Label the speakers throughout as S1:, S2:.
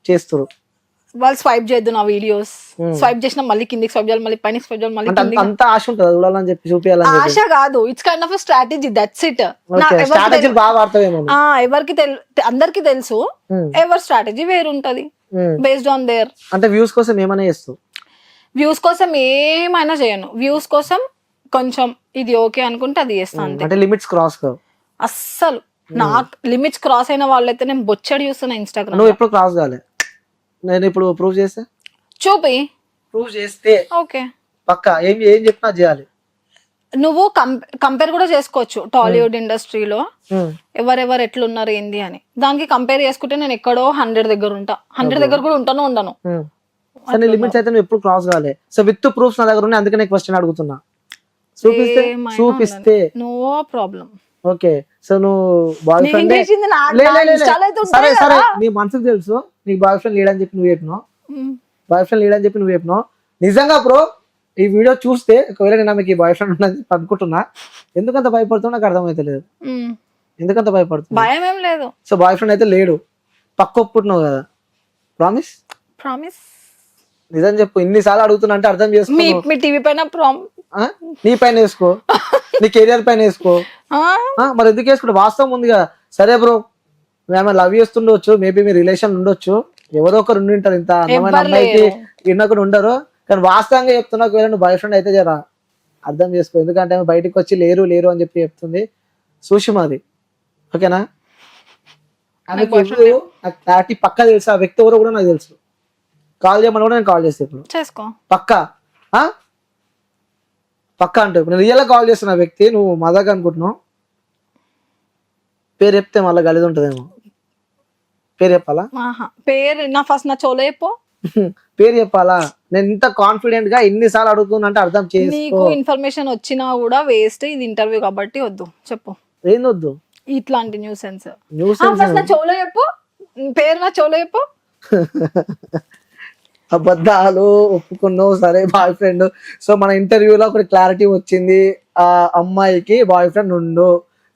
S1: చేస్తారు.
S2: వాళ్ళు స్వైప్ చేయొద్దు నా వీడియోస్, స్వైప్ చేసిన మళ్ళీ కిందికి స్వైప్ చేయాలి, మళ్ళీ పైన స్వైప్ చేయాలి, మళ్ళీ
S1: అంటే అంత ఆశ ఉంటుంది చూడాలని చెప్పి చూపించాలని
S2: ఆశ కాదు, it's kind of strategy, that's it.
S1: స్ట్రాటజీలు బాగా వాడతావేమో.
S2: ఎవరికి అందరికి తెలుసు, ఎవరి స్ట్రాటజీ వేరుంటది బేస్డ్ ఆన్ దేర్.
S1: అంటే వ్యూస్ కోసం ఏమైనా చేస్తావు?
S2: వ్యూస్ కోసం ఏమైనా చేయను, వ్యూస్ కోసం కొంచెం ఇది ఓకే అనుకుంటే అది చేస్తాను.
S1: అంటే లిమిట్స్ క్రాస్ కావు
S2: అస్సలు. నాకు లిమిట్స్ క్రాస్ అయిన వాళ్ళైతే నేను బొచ్చడి చూస్తున్నా ఇన్స్టాగ్రామ్.
S1: నువ్వు ఎప్పుడు క్రాస్ కాలే, నేను ఇప్పుడు ప్రూవ్ చేస్తే
S2: చూపి
S1: ప్రూవ్ చేస్తే
S2: ఓకే
S1: పక్కా ఏం చెప్పినా చేయాలి.
S2: నువ్వు కంపేర్ కూడా చేసుకోవచ్చు టాలీవుడ్ ఇండస్ట్రీలో ఎవరెవరు ఎట్లున్నారు ఏంది అని. దానికి కంపేర్ చేసుకుంటే నేను ఎక్కడో 100 దగ్గర ఉంటా, 100 దగ్గర కూడా ఉండను.
S1: సరే లిమిట్స్ అయితే నువ్వు ఎప్పుడు క్రాస్ కాలే. సో విత్ ప్రూఫ్స్ నా దగ్గర ఉన్నాయి, అందుకే నేను క్వశ్చన్ అడుగుతున్నా. చూపిస్తే
S2: నో ప్రాబ్లం.
S1: ఓకే. సో నువ్వు బాయ్ ఫ్రెండ్ సరే సరే నీ మనసుకు తెలుసు నీకు బాయ్ ఫ్రెండ్ లేడని చెప్పి నువ్వు చెప్పినావు. నిజంగా బ్రో ఈ వీడియో చూస్తే ఒకవేళ నేను ఆమెకి బాయ్ ఫ్రెండ్ ఉన్నది అనుకుంటున్నా, ఎందుకంత భయపడుతున్నా నాకు అర్థమైతలేదు. ఎందుకంత భయపడుతున్నా?
S2: భయం ఏం లేదు.
S1: సో బాయ్ ఫ్రెండ్ అయితే లేడు, పక్క ఒప్పుకుంటున్నావు కదా? ప్రామిస్ నిజం చెప్పు. ఇన్నిసార్లు అడుగుతున్నా అంటే అర్థం చేసుకో.
S2: మీ టీవీ పైన
S1: నీ పైన వేసుకో, నీ కెరియర్ పైన వేసుకో. మరి ఎందుకు వేసుకుంటే వాస్తవం ఉంది కదా. సరే బ్రో మేము లవ్ చేస్తుండొచ్చు, మేబీ మీ రిలేషన్ ఉండొచ్చు, ఎవరో ఒకరు ఉండి ఉంటారు, ఇంత అందమైన అమ్మాయికి ఇన్నొకరు ఉండరు. కానీ వాస్తవంగా చెప్తున్నా, ఒకవేళ నువ్వు బాయ్ ఫ్రెండ్ అయితే జరా అర్థం చేసుకో. ఎందుకంటే ఆమె బయటకు వచ్చి లేరు అని చెప్పి చెప్తుంది సుషిమాది. ఓకేనా? ఆమెకి పక్క తెలుసు, ఆ వ్యక్తి ఎవరో కూడా నాకు తెలుసు. కాల్ చేయమని కూడా నేను కాల్ చేస్తాను ఇప్పుడు.
S2: చేసుకో
S1: పక్కా అంటే ఇప్పుడు నేను రియల్ గా కాల్ చేస్తున్న వ్యక్తి నువ్వు మజాక్ అనుకుంటున్నావు. పేరు చెప్తే మళ్ళీ గలీజ్ ఉంటదేమో. పేరు చెప్పాలా?
S2: పేరు నా ఫస్ట్ నా చోలో చెప్పు.
S1: పేరు చెప్పాలా? నేను ఇంత కాన్ఫిడెంట్ గా ఎన్నిసార్లు అడుగుతున్నా అంటే అర్థం చేసుకో.
S2: నీకు ఇన్ఫర్మేషన్ వచ్చినా కూడా వేస్ట్, ఇది ఇంటర్వ్యూ కాబట్టి వద్దు. చెప్పు
S1: ఏంది వద్దు?
S2: ఇట్లాంటి న్యూసెన్స్ నా చోలో చెప్పు, పేరు నా చోలో చెప్పు.
S1: అబద్ధాలు ఒప్పుకున్నావు, సరే బాయ్ ఫ్రెండ్. సో మన ఇంటర్వ్యూలో ఒకటి క్లారిటీ వచ్చింది, ఆ అమ్మాయికి బాయ్ ఫ్రెండ్ ఉండు.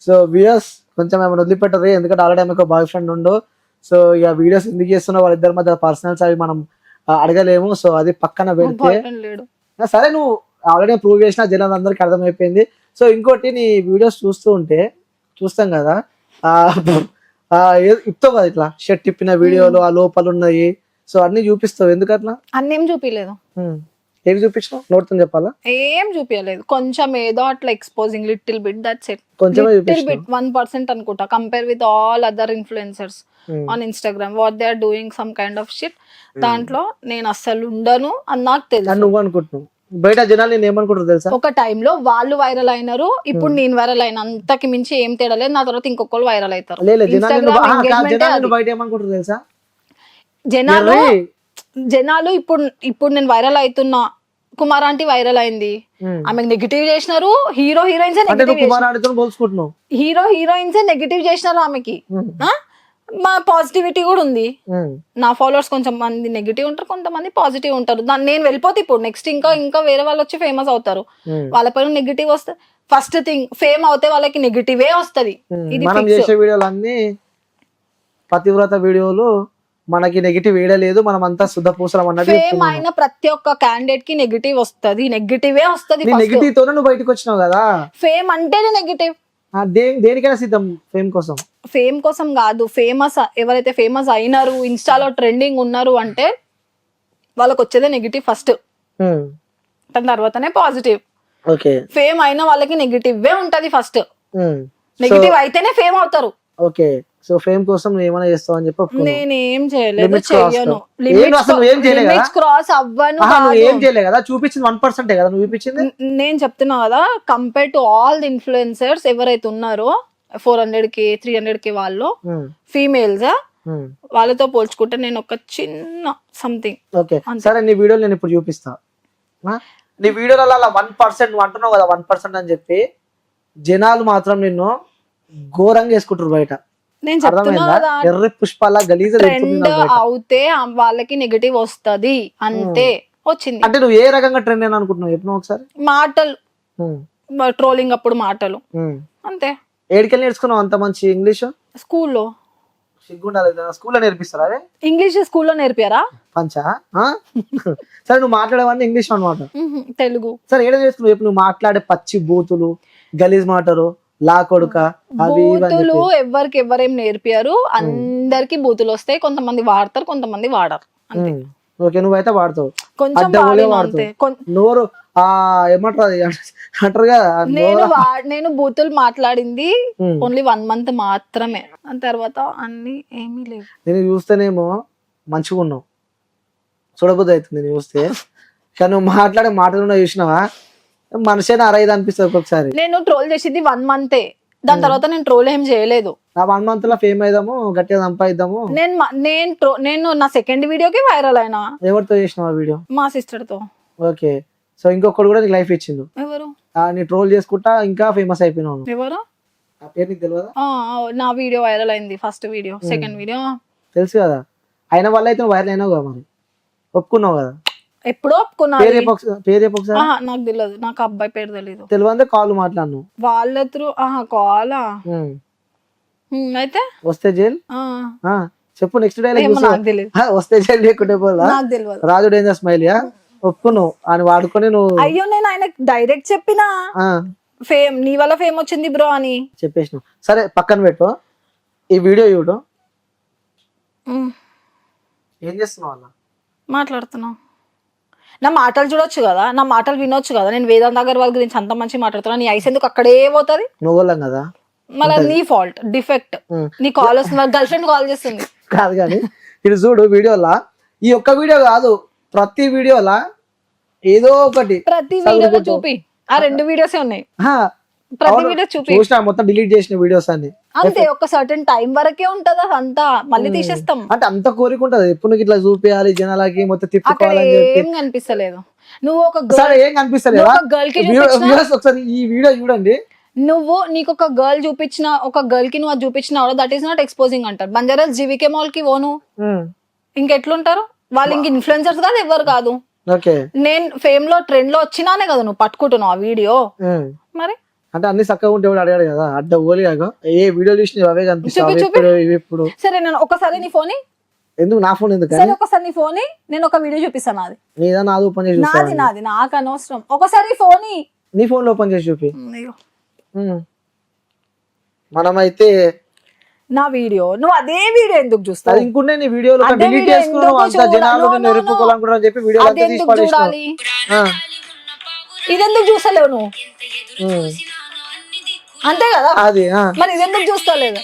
S1: సో వ్యూయర్స్ కొంచెం ఏమైనా వదిలిపెట్టరు, ఎందుకంటే ఆల్రెడీ ఆమెకు బాయ్ ఫ్రెండ్ ఉండు. సో ఇక వీడియోస్ ఎందుకు చేస్తున్నా, వాళ్ళిద్దరి మధ్య పర్సనల్స్ అవి మనం అడగలేము. సో అది పక్కన పెడితే సరే, నువ్వు ఆల్రెడీ ప్రూవ్ చేసిన జనాలందరికీ అర్థమైపోయింది. సో ఇంకోటి, నీ వీడియోస్ చూస్తాం కదా, ఇప్తావు కదా ఇట్లా షర్ట్ ఇప్పిన వీడియోలు, ఆ లోపల ఉన్నాయి, సో అన్ని చూపిస్తావు. ఎందుకు అట్లా?
S2: అన్నేం చూపించలేదు.
S1: ఏమి చూపించినావు? నోట్తో చెప్పాలా?
S2: ఏం చూపించలేదు, కొంచెం ఏదో అట్లా exposing little bit, that's it.
S1: కొంచెం
S2: 1% అనుకుంటా, compare with all other influencers on Instagram what they are doing some kind of shit. దాంట్లో నేను అస్సలు ఉండను అని నాకు తెలుసు.
S1: నువ్వు అనుకుంటున్నావు, బయట జనాలు నేను ఏమనుకుంటారు తెలుసా?
S2: ఒక టైంలో వాళ్ళు వైరల్ అయినారు, ఇప్పుడు నేను వైరల్ అయిన, అంతకి మించి ఏం తేడా లేదు. నా తర్వాత ఇంకొకరు వైరల్ అవుతారు. జనాలు ఇప్పుడు నేను వైరల్ అవుతున్నా, కుమార్ ఆంటీ వైరల్ అయింది, ఆమెకు నెగిటివ్ చేసినారు. హీరో హీరోయిన్స్ నెగిటివ్ చేసినారు ఆమెకి. మా పాజిటివిటీ కూడా ఉంది. నా ఫాలోవర్స్ కొంచెం మంది నెగిటివ్ ఉంటారు, కొంతమంది పాజిటివ్ ఉంటారు. దాన్ని నేను వెళ్ళిపోతే ఇప్పుడు నెక్స్ట్ ఇంకా వేరే వాళ్ళు వచ్చి ఫేమస్ అవుతారు, వాళ్ళ పైన నెగిటివ్ వస్తే ఫస్ట్ థింగ్ ఫేమ్ అవుతే వాళ్ళకి నెగిటివే వస్తది.
S1: పతివ్రత వీడియోలు మనకి నెగిటివ్ వేయలేదు, మనం అంతా శుద్ధ పూసలం అన్నది.
S2: ఫేమ్ అయిన ప్రతి ఒక్క క్యాండిడేట్ కి నెగిటివ్ వస్తది, నెగిటివే వస్తది.
S1: నెగిటివ్ తోనే నువ్వు బయటకు వచ్చినావు కదా.
S2: ఫేమ్ అంటేనే నెగిటివ్.
S1: దేనికైనా సిద్ధం ఫేమ్ కోసం.
S2: ఫేమ్ కోసం కాదు, ఫేమస్ ఎవరైతే ఫేమస్ అయినారు, ఇన్స్టాలో ట్రెండింగ్ ఉన్నారు అంటే వాళ్ళకి వచ్చేదే నెగిటివ్ ఫస్ట్, దాని తర్వాతనే పాజిటివ్. ఫేమ్ అయిన వాళ్ళకి నెగిటివ్ ఉంటది ఫస్ట్, నెగిటివ్ అయితేనే ఫేమ్ అవుతారు.
S1: ఓకే, సో ఫేమ్ కోసం నువ్వు ఏమైనా చేస్తావు అని చెప్పి
S2: నేనేం చేయలేదు, చెయ్యను. క్రాస్ అవ్వను.
S1: ఏం చేయలేదు కదా, చూపించింది 1% కదా నువ్వు చూపించింది.
S2: నేను చెప్తున్నా కదా, compare to all the influencers ఎవరైతే ఉన్నారో 400K 300K వాళ్ళు ఫీమేల్స్, వాళ్ళతో పోల్చుకుంటే నేను ఒక చిన్న సంథింగ్.
S1: ఓకే సరే, నీ వీడియోలు నేను ఇప్పుడు చూపిస్తా. నీ వీడియోలలో 1% నువ్వు అంటున్నావు కదా 1% అని చెప్పి, జనాలు మాత్రం నిన్ను ఘోరంగా వేసుకుంటారు బయట.
S2: నేను చెప్తున్నా కదా,
S1: ఎర్ర పుష్పాల గలీజ
S2: ట్రెండ్ అవుతే వాళ్ళకి నెగటివ్ వస్తది అంతే. వచ్చింది
S1: అంటే నువ్వు ఏ రకంగా ట్రెండ్ అని అనుకుంటున్నావు చెప్పు ఒకసారి.
S2: మాటలు, ట్రోలింగ్ అప్పుడు మాటలు అంతే.
S1: ఏడికెళ్ళి నేర్చుకున్నావు అంత మంచి ఇంగ్లీష్?
S2: స్కూల్లో
S1: సిగ్గుండాలి స్కూల్లో నేర్పిస్తారా అదే
S2: ఇంగ్లీష్ స్కూల్లో నేర్పారా?
S1: పంచా సరే నువ్వు మాట్లాడేవన్నీ ఇంగ్లీష్ అనమాట.
S2: తెలుగు
S1: సరే ఏడ నేర్చుకున్నావు చెప్పు? నువ్వు మాట్లాడే పచ్చి బూతులు, గలీజ్ మాటలు, లా కొడుక, అవి
S2: బూతులు ఎవరికి ఎవరేం నేర్పారు? అందరికి బూతులు వస్తాయి. కొంతమంది వాడతారు, కొంతమంది వాడరు.
S1: ఓకే, నువ్వైతే వాడతావు.
S2: కొంచెం
S1: నోరు ఏమంటారు అది అంటారు కదా.
S2: నేను బూతులు మాట్లాడింది ఓన్లీ 1 month మాత్రమే. తర్వాత అన్ని ఏమీ లేవు.
S1: నేను చూస్తేనేమో మంచిగా ఉన్నావు, చూడబుద్ధి అవుతుంది నేను చూస్తే. కానీ నువ్వు మాట్లాడే మాటలు చూసినావా మనిషి అరైదు అనిపిస్తుంది ఒక్కొక్కసారి.
S2: నేను ట్రోల్ చేసింది 1 month. దాని తర్వాత నేను ట్రోల్ ఏం చేయలేదు.
S1: ఆ 1 month లో ఫేమ్ అయిదాము, గట్టిగా సంపాదిద్దాము.
S2: నేను నా సెకండ్ వీడియోకి వైరల్ అయినా.
S1: ఎవరితో చేసినావు ఆ వీడియో?
S2: మా సిస్టర్ తో.
S1: ఓకే, సో ఇంకొకటి కూడా నీకు లైఫ్ ఇచ్చిండు.
S2: ఎవరు?
S1: నీ ట్రోల్ చేసుకుంటా ఇంకా ఫేమస్ అయిపోయినావు.
S2: ఎవరు?
S1: ఆ పేరు నీకు తెలియదా?
S2: నా వీడియో వైరల్ అయింది, ఫస్ట్ వీడియో. సెకండ్ వీడియో
S1: తెలుసు కదా. అయిన వల్ల అయితే వైరల్ అయినావు కదా, మరి ఒప్పుకున్నావు కదా.
S2: ఎప్పుడో ఒప్పుకున్నా.
S1: పేరు ఒకసారి.
S2: నాకు తెలియదు, నాకు అబ్బాయి పేరు తెలియదు.
S1: తెలియదు కాల్ మాట్లాడను
S2: వాళ్ళ త్రూ. కాలా అయితే
S1: వస్తే జైల్ చెప్పు. నెక్స్ట్ డైలాగ్
S2: నాకు తెలియదు.
S1: వస్తే జైల్ లేకుంటే పోలా.
S2: నాకు తెలియదు.
S1: రాజు డేంజర్ స్మైల్ ఒప్పుకున్నావు అని వాడుకొని నువ్వు.
S2: అయ్యో నేను ఆయన డైరెక్ట్ చెప్పినా ఫేమ్ నీ వల్ల ఫేమ్ వచ్చింది బ్రో అని
S1: చెప్పేసినావు. సరే పక్కన పెట్టు, ఈ వీడియో చూడు. ఏం చేస్తున్నావు అలా
S2: మాట్లాడుతున్నావు? నా మాటలు చూడొచ్చు కదా, నా మాటలు వినొచ్చు కదా. నేను వేదాంత్ అగర్వాల్ గురించి అంత మంచి మాట్లాడుతున్నా. నీ ఐస్ ఎందుకు అక్కడే పోతుంది?
S1: నువ్వులం కదా,
S2: మళ్ళీ నీ ఫాల్ట్, డిఫెక్ట్. నీ కాల్ వస్తుంది, గర్ల్ ఫ్రెండ్ కాల్ చేస్తుంది.
S1: కాదు కానీ ఇది చూడు వీడియోలా. ఈ ఒక్క వీడియో కాదు, ప్రతి వీడియోలా ఏదో ఒకటి.
S2: ప్రతి వీడియోలో చూపి. ఆ 2 వీడియోసే ఉన్నాయి. ప్రతి వీడియో చూపి.
S1: చూసినా మొత్తం డిలీట్ చేసిన వీడియోస్ అన్ని.
S2: అంతే, ఒక సర్టెన్ టైం వరకే ఉంటది అంతా, మళ్ళీ తీసేస్తాం.
S1: అంటే అంత కోరిక ఉంటది ఎప్పుడు నీకు ఇట్లా చూపించాలి జనాలకి, మొత్తం తిప్పుకోవాలని చెప్పి.
S2: ఏం కనిపిస్తలేదు. నువ్వు ఒక
S1: ఏం కనిపిస్తలేదు
S2: గర్ల్ కి
S1: ఒకసారి ఈ వీడియో చూడండి.
S2: నీకు ఒక గర్ల్ చూపించిన, ఒక గర్ల్ కి నువ్వు అది చూపించిన, దట్ ఈస్ నాట్ ఎక్స్పోజింగ్ అంటారు. బంజారాస్ జీవికే మాల్ కి పోను, ఇంకెట్లుంటారు వాళ్ళు? ఇంక ఇన్ఫ్లుయెన్సర్స్ కాదు, ఎవరు కాదు. నేను ఫేమ్ లో ట్రెండ్ లో వచ్చినానే కదా నువ్వు పట్టుకుంటున్నావు ఆ వీడియో. మరి
S1: అంటే అన్ని చక్కగా ఉంటే అడిగాడు కదా, అడ్డ ఓలి ఏ వీడియో చూసిన అవే కనిపిస్తాయి ఇప్పుడు.
S2: సరే నేను ఒకసారి నీ ఫోన్
S1: ఎందుకు? నా ఫోన్ ఎందుకు?
S2: సరే ఒకసారి నీ ఫోన్ నేను ఒక వీడియో చూపిస్తాను. నాది
S1: నీదా? నాది ఓపెన్ చేసి
S2: నాది నాకు అనవసరం. ఒకసారి ఫోన్
S1: నీ ఫోన్ లో ఓపెన్ చేసి చూపి. మనమైతే
S2: నా వీడియో నువ్వు అదే వీడియో ఎందుకు చూస్తావు?
S1: ఇంకుంటే నీ వీడియోలో డిలీట్ చేసుకున్నావు, అంత జనాలు నిన్ను ఎరుపుకోవాలనుకుంటారని చెప్పి వీడియో అంతా తీసి పడేసావు.
S2: ఇదెందుకు చూస్తలేవు నువ్వు? అంతే కదా,
S1: అది
S2: మరి ఇదెందుకు చూస్తలేదు?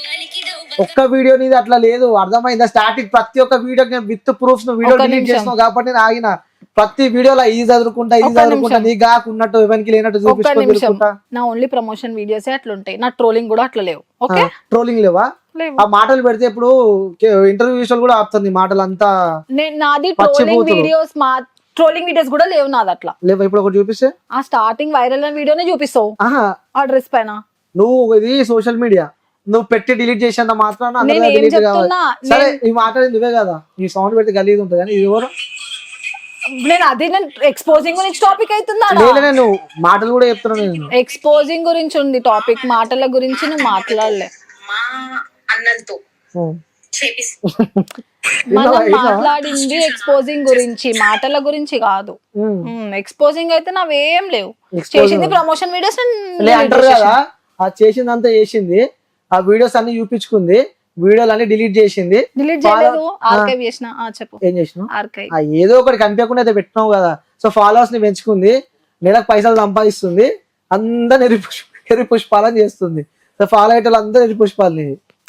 S1: ఒక్క వీడియో నీది అట్లా లేదు, అర్థమైందా? స్టార్టింగ్ ప్రతి ఒక్క వీడియో విత్ ప్రూఫ్స్ నువ్వు వీడియో డిలీట్ చేసినావు కాబట్టి నేను ఆగిన. ప్రతి వీడియోలో ఈ చదువుకుంటా నీ కాకున్నట్టు ఎవరికి లేనట్టు చూపించుకుంటా.
S2: నా ఓన్లీ ప్రమోషన్ వీడియోస్ అట్లుంటాయి. నా ట్రోలింగ్ కూడా అట్లా లేవు. ఓకే,
S1: ట్రోలింగ్ లేవా? ఆ మాటలు పెడితే ఇప్పుడు ఇంటర్వ్యూస్ కూడా ఆపుతుంది మాటలు అంతా.
S2: నాది ట్రోలింగ్ వీడియోస్, ట్రోలింగ్ వీడియోస్ కూడా లేవు నాది అట్లా
S1: లేవు. ఇప్పుడు ఒకటి చూపిస్తే
S2: ఆ స్టార్టింగ్ వైరల్ అయిన వీడియోనే చూపిస్తావు ఆ డ్రెస్ పైన.
S1: నువ్వు ఇది సోషల్ మీడియా నువ్వు పెట్టి డిలీట్ చేసేంత మాత్రాన సరే ఈ మాట్లాడింది నువ్వే కదా. ఈ సౌండ్ పెడితే గలీజ్ ఉంటుంది కానీ ఇది ఎవరు?
S2: నేను ఎక్స్పోజింగ్ గురించి టాపిక్ అవుతుందా?
S1: నేను మాటలు కూడా చెప్తున్నాను. నేను
S2: ఎక్స్పోజింగ్ గురించి ఉంది టాపిక్, మాటల గురించి నువ్వు మాట్లాడలే. మనం మాట్లాడింది ఎక్స్పోజింగ్ గురించి, మాటల గురించి కాదు. ఎక్స్పోజింగ్ అయితే నావేం లేవు. చేసింది ప్రమోషన్ వీడియోస్
S1: అంటారు కదా, ఆ చేసిందంతా చేసింది, ఆ వీడియోస్ అన్ని చూపించుకుంది, వీడియోలు అన్ని డిలీట్ చేసింది.
S2: డిలీట్ చేయలేదు, ఆర్కైవ్ చేసిన. చెప్పు
S1: ఏం చేసినావు?
S2: ఆర్కైవ్
S1: ఏదో ఒకటి కనిపించకుండా అయితే పెట్టినావు కదా. సో ఫాలోవర్స్ ని పెంచుకుంది, నెలకు పైసలు సంపాదిస్తుంది, అందరు ఎరి పుష్పాలని చేస్తుంది. సో ఫాలో అయ్యేటోళ్ళు అందరూ ఎరి పుష్పాలని.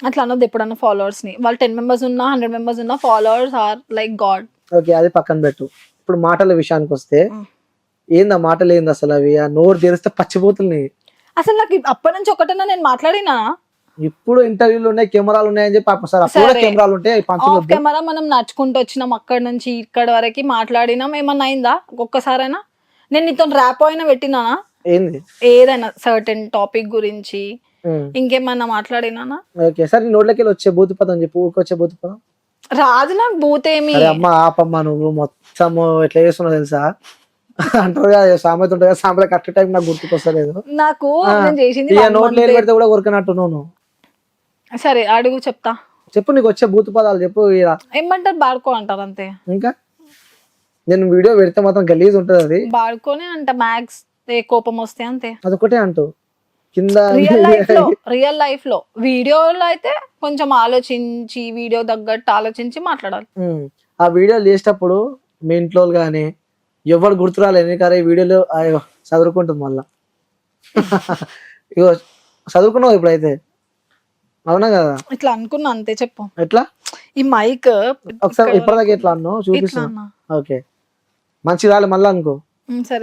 S2: అట్లా అన్నది ఎప్పుడన్నా ఫాలోవర్స్ ని. వాళ్ళు 10 members ఉన్నా 100 members ఉన్నా followers are like god.
S1: Okay, అది పక్కన పెట్టు. ఇప్పుడు మాటల విషయానికి వస్తే ఏంది ఆ మాటలు ఏంది అసలు? అవి ఆ నోరు తెరిస్తే పచ్చిపోతున్నాయి.
S2: అసలు నాకు అప్పటి నుంచి ఒకటన్నా నేను మాట్లాడినా?
S1: ఇప్పుడు ఇంటర్వ్యూలు ఉన్నాయి, కెమెరాలు ఉన్నాయని చెప్పి కెమెరాలు ఉంటాయి.
S2: కెమెరా మనం నడుచుకుంటూ వచ్చినాం, అక్కడి నుంచి ఇక్కడ వరకు మాట్లాడినాం. ఏమన్నా అయిందా ఒక్కసారైనా? నేను నీతో ర్యాప్ అయినా పెట్టినానా?
S1: ఏంది
S2: ఏదైనా సర్టెన్ టాపిక్ గురించి ఇంకేమన్నా మాట్లాడినానా?
S1: ఓకే, సరే నోట్లకి వచ్చే బూతు పదం చెప్పు. ఊరికొచ్చే బూతు పదం
S2: రాదు నాకు. బూతేమి?
S1: అమ్మ ఆపమ్మా, నువ్వు మొత్తం ఎట్లా చేస్తున్నావు తెలుసా? అంటారు కదా సామెత ఉంటుంది కదా, సామెత కరెక్ట్ టైం నాకు గుర్తుకొస్తలేదు.
S2: నాకు చేసింది
S1: నోట్లు పెడితే కూడా కొరకనట్టు నువ్వు.
S2: సరే అడుగు చెప్తా.
S1: చెప్పు, నీకు వచ్చే భూత పదాలు చెప్పు.
S2: ఏమంటారు, బాడుకో అంటారు అంతే.
S1: ఇంకా నేను వీడియో పెడితే మాత్రం గలీజ్ ఉంటది అది.
S2: బాడుకోనే అంట మ్యాక్స్, కోపం వస్తే అంతే.
S1: అదొకటే అంటూ కింద.
S2: రియల్ లైఫ్ లో వీడియోలో అయితే కొంచెం ఆలోచించి, వీడియో తగ్గట్టు ఆలోచించి మాట్లాడాలి.
S1: ఆ వీడియోలు చేసేటప్పుడు మీ ఇంట్లో కానీ ఎవరు గుర్తురాలేదు, కానీ ఈ వీడియోలో అయ్యో చదువుకుంటుంది మళ్ళా. ఇగో చదువుకున్నావు ఇప్పుడైతే, అవునా కదా?
S2: ఇట్లా అనుకున్నా అంతే. చెప్పు
S1: ఎట్లా?
S2: ఈ మైక్
S1: ఒకసారి ఇప్పటిదాకా ఎట్లా అన్నావు చూపిస్తున్నా. ఓకే, మంచి రాలే మళ్ళా అనుకో.
S2: సరే.